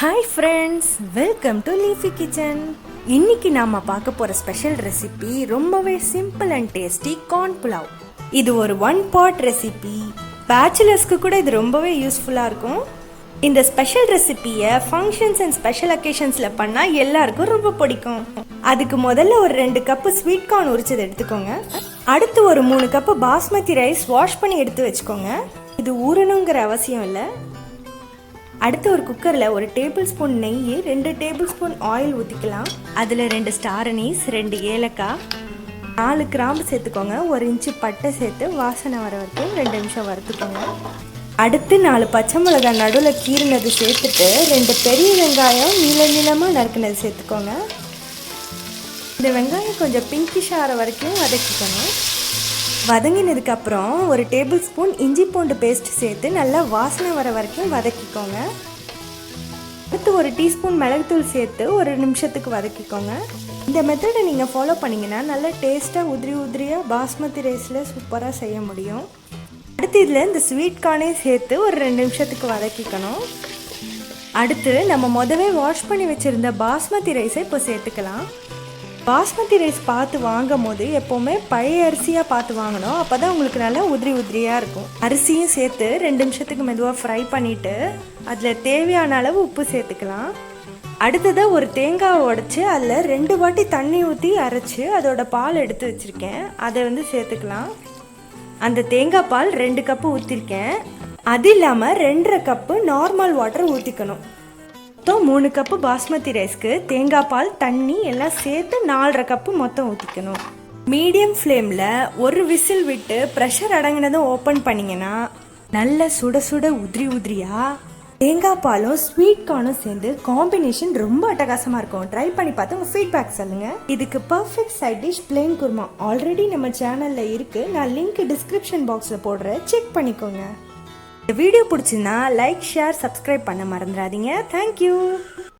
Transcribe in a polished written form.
Hi friends, welcome to Leafy kitchen. இன்னைக்கு நாம பார்க்க போற ஸ்பெஷல் ரெசிபி ரொம்பவே simple and tasty corn pulao. இது ஒரு ஒன் பாட் ரெசிபி. பேச்சுலர்ஸ்க்கு கூட இது ரொம்பவே யூஸ்ஃபுல்லா இருக்கும். இந்த ஸ்பெஷல் ரெசிபியை ஃபங்க்ஷன்ஸ் அண்ட் ஸ்பெஷல் அக்கேஷன்ஸ்ல பண்ணா எல்லாருக்கும் ரொம்ப பிடிக்கும். அதுக்கு முதல்ல ஒரு 2 கப் ஸ்வீட் கார்ன் உரிச்சது எடுத்துக்கோங்க. அடுத்து ஒரு 3 கப் பாஸ்மதி ரைஸ் வாஷ் பண்ணி எடுத்து வச்சுக்கோங்க. இது ஊறணுங்கிற அவசியம் இல்லை. அடுத்து ஒரு குக்கரில் ஒரு டேபிள் ஸ்பூன் நெய், 2 டேபிள் ஸ்பூன் ஆயில் ஊற்றிக்கலாம். அதில் 2 ஸ்டார் அனீஸ், 2 ஏலக்காய், 4 கிராம்பு சேர்த்துக்கோங்க. 1 இன்ச்சு பட்டை சேர்த்து வாசனை வர வரைக்கும் 2 நிமிஷம் வறுத்துக்கோங்க. அடுத்து 4 பச்சை மிளகாய் நடுவில் கீறினது சேர்த்துட்டு 2 பெரிய வெங்காயம் நீளமாக நறுக்குனது சேர்த்துக்கோங்க. இந்த வெங்காயம் கொஞ்சம் பிங்கிஷ் ஆகிற வரைக்கும் வதக்கிக்கணும். வதங்கினதுக்கப்புறம் ஒரு டேபிள் ஸ்பூன் இஞ்சி பூண்டு பேஸ்ட் சேர்த்து நல்லா வாசனை வர வரைக்கும் வதக்கிக்கோங்க. அடுத்து ஒரு டீஸ்பூன் மிளகுத்தூள் சேர்த்து ஒரு நிமிஷத்துக்கு வதக்கிக்கோங்க. இந்த மெத்தடை நீங்கள் ஃபாலோ பண்ணிங்கன்னா நல்லா டேஸ்ட்டாக உதிரியாக பாஸ்மதி ரைஸில் சூப்பராக செய்ய முடியும். அடுத்து இதில் இந்த ஸ்வீட் கார்னே சேர்த்து ஒரு 2 நிமிஷத்துக்கு வதக்கிக்கணும். அடுத்து நம்ம முதவே வாஷ் பண்ணி வச்சுருந்த பாஸ்மதி ரைஸை இப்போ சேர்த்துக்கலாம். பாஸ்மதி ரைஸ் பார்த்து வாங்கும் போது எப்போவுமே பழைய அரிசியாக பார்த்து வாங்கணும். அப்போ தான் உங்களுக்கு நல்லா உதிரியாக இருக்கும். அரிசியும் சேர்த்து 2 நிமிஷத்துக்கு மெதுவாக ஃப்ரை பண்ணிவிட்டு அதில் தேவையான அளவு உப்பு சேர்த்துக்கலாம். அடுத்ததாக ஒரு தேங்காவை உடைச்சி அதில் 2 வாட்டி தண்ணி ஊற்றி அரைச்சி அதோட பால் எடுத்து வச்சுருக்கேன். அதை சேர்த்துக்கலாம். அந்த தேங்காய் பால் 2 கப்பு ஊற்றிருக்கேன். அது இல்லாமல் 2.5 கப்பு நார்மல் வாட்டர் ஊற்றிக்கணும். 3 கப்பு பாஸ்மதி ரைஸ்க்கு தேங்காய் பால், தண்ணி எல்லாம் சேர்த்து 4.5 கப்பு மொத்தம் ஊற்றிக்கணும். மீடியம் ஃப்ளேமில் ஒரு விசில் விட்டு ப்ரெஷர் அடங்கினதும் ஓப்பன் பண்ணிங்கன்னா நல்ல சுட சுட உதிரியாக தேங்காய் பாலும் ஸ்வீட் கார்னும் சேர்ந்து காம்பினேஷன் ரொம்ப அட்டகாசமாக இருக்கும். ட்ரை பண்ணி பார்த்து உங்கள் ஃபீட்பேக் சொல்லுங்கள். இதுக்கு perfect side dish plain kurma already நம்ம சேனலில் இருக்குது. நான் லிங்க் டிஸ்கிரிப்ஷன் பாக்ஸில் போடுறேன், செக் பண்ணிக்கோங்க. இந்த வீடியோ பிடிச்சிருந்தா லைக், ஷேர், சப்ஸ்கிரைப் பண்ண மறந்துடாதீங்க. தேங்க்யூ.